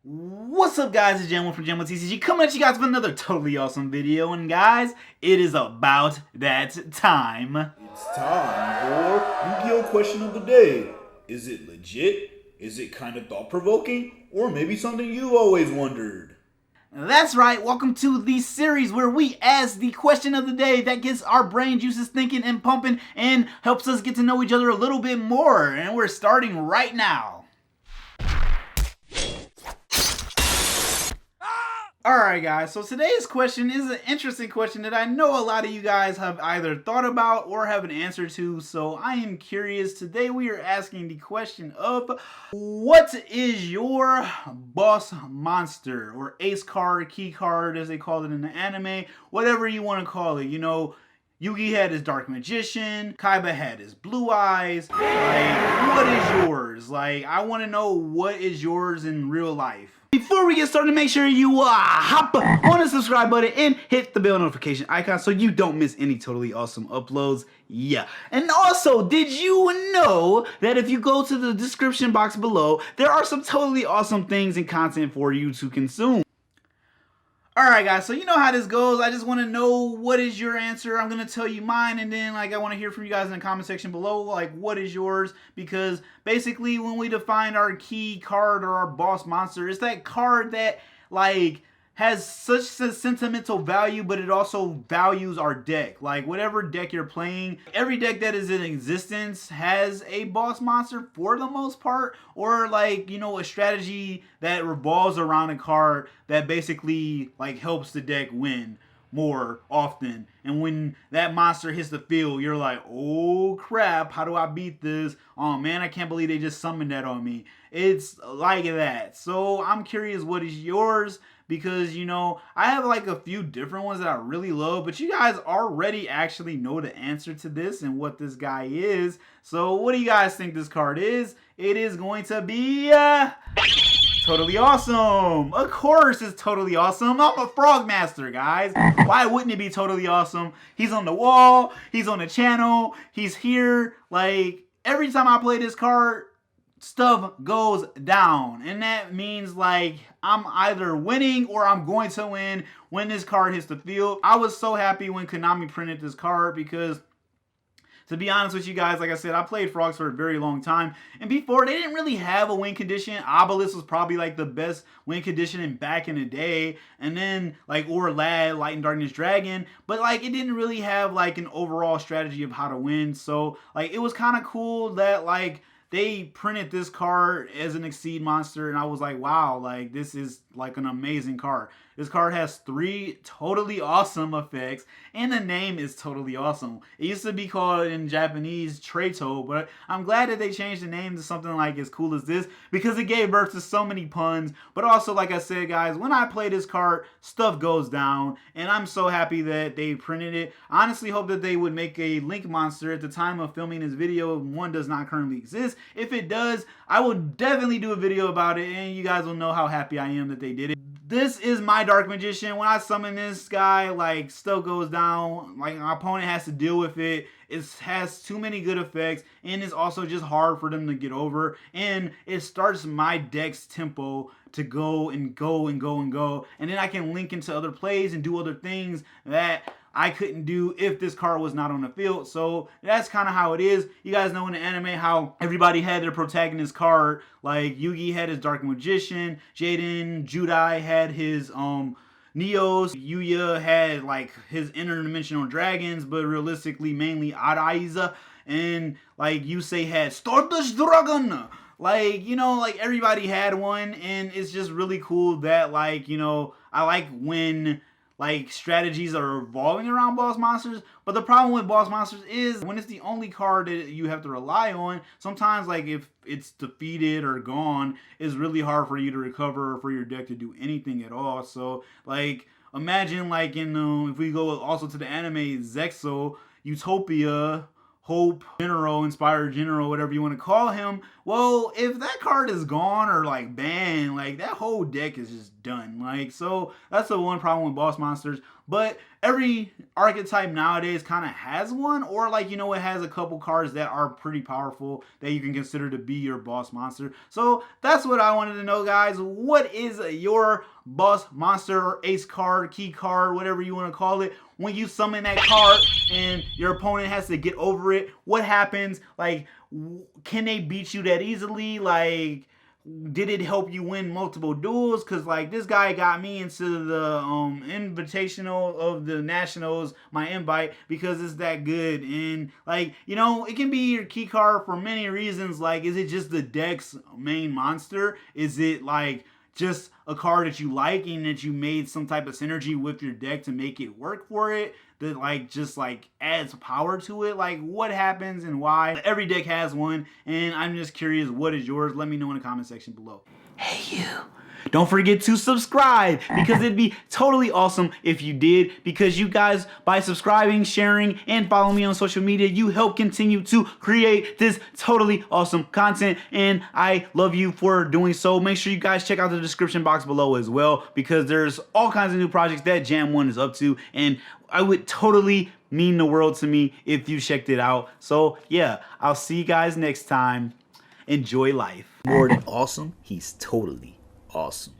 What's up, guys? It's Jam1 from Jam1TCG coming at you guys with another totally awesome video. And guys, it is about that time. It's time for Yu-Gi-Oh question of the day. Is it legit? Is it kind of thought-provoking? Or maybe something you always wondered? That's right, welcome to the series where we ask the question of the day that gets our brain juices thinking and pumping and helps us get to know each other a little bit more. And we're starting right now. Alright guys, so today's question is an interesting question that I know a lot of you guys have either thought about or have an answer to, so I am curious. Today we are asking the question of, what is your boss monster, or ace card, key card as they call it in the anime, whatever you want to call it. You know, Yugi had his Dark Magician, Kaiba had his Blue Eyes. Like, what is yours? Like, I want to know what is yours in real life. Before we get started, make sure you hop on the subscribe button and hit the bell notification icon so you don't miss any totally awesome uploads. Yeah. And also, did you know that if you go to the description box below, there are some totally awesome things and content for you to consume? Alright guys, so you know how this goes. I just want to know what is your answer. I'm going to tell you mine, and then I want to hear from you guys in the comment section below, what is yours? Because basically when we define our key card or our boss monster, it's that card that has such a sentimental value, but it also values our deck. Like, whatever deck you're playing, every deck that is in existence has a boss monster for the most part, or a strategy that revolves around a card that basically helps the deck win more often. And when that monster hits the field, you're like, oh crap, how do I beat this? Oh man, I can't believe they just summoned that on me. It's like that. So I'm curious, what is yours? Because, I have a few different ones that I really love, but you guys already actually know the answer to this and what this guy is. So what do you guys think this card is? It is going to be Toadally Awesome. Of course it's Toadally Awesome. I'm a frog master, guys. Why wouldn't it be Toadally Awesome? He's on the wall, he's on the channel, he's here. Every time I play this card, stuff goes down, and that means I'm either winning or I'm going to win when this card hits the field. I was so happy when Konami printed this card because, to be honest with you guys, like I said, I played Frogs for a very long time, and before they didn't really have a win condition. Obelisk was probably the best win condition back in the day, and then or Lad, Light and Darkness Dragon, but it didn't really have an overall strategy of how to win. So it was kind of cool that they printed this card as an Exceed monster, and I was like, wow, this is an amazing card. This card has 3 totally awesome effects, and the name is Totally Awesome. It used to be called in Japanese Treito, but I'm glad that they changed the name to something as cool as this, because it gave birth to so many puns. But also, like I said, guys, when I play this card, stuff goes down, and I'm so happy that they printed it. I honestly hope that they would make a Link monster. At the time of filming this video, one does not currently exist. If it does, I will definitely do a video about it, and you guys will know how happy I am that they did it. This is my Dark Magician. When I summon this guy, stuff goes down. My opponent has to deal with it. It has too many good effects, and it's also just hard for them to get over. And it starts my deck's tempo to go and go and go and go. And then I can link into other plays and do other things that I couldn't do if this card was not on the field. So that's kind of how it is. You guys know in the anime how everybody had their protagonist card. Yugi had his Dark Magician, Jaden, Judai had his Neos, Yuya had his interdimensional dragons, but realistically mainly Araiza, and Yusei had Stardust Dragon. Everybody had one, and it's just really cool that I like when strategies are revolving around boss monsters. But the problem with boss monsters is when it's the only card that you have to rely on, sometimes if it's defeated or gone, it's really hard for you to recover or for your deck to do anything at all. So imagine if we go also to the anime Zexo, Utopia, Hope, General, Inspired General, whatever you want to call him. Well, if that card is gone or banned, that whole deck is just done. So that's the one problem with boss monsters. but every archetype nowadays kind of has one, or like, you know, it has a couple cards that are pretty powerful that you can consider to be your boss monster. So that's what I wanted to know, guys. What is your boss monster or ace card, key card, whatever you want to call it? When you summon that card and your opponent has to get over it, what happens? Like, can they beat you that easily? Like, did it help you win multiple duels? Because like, this guy got me into the invitational of the nationals, my invite, because it's that good. And like, you know, it can be your key card for many reasons. Like, is it just the deck's main monster? Is it like just a card that you like and that you made some type of synergy with your deck to make it work for it, that like just like adds power to it? Like, what happens and why? Every deck has one, and I'm just curious, what is yours? Let me know in the comment section below. Hey, you. Don't forget to subscribe, because it'd be totally awesome if you did, because you guys, by subscribing, sharing, and following me on social media, you help continue to create this totally awesome content, and I love you for doing so. Make sure you guys check out the description box below as well, because there's all kinds of new projects that Jam1 is up to, and I would totally mean the world to me if you checked it out. So yeah, I'll see you guys next time. Enjoy life. More than awesome, he's totally awesome.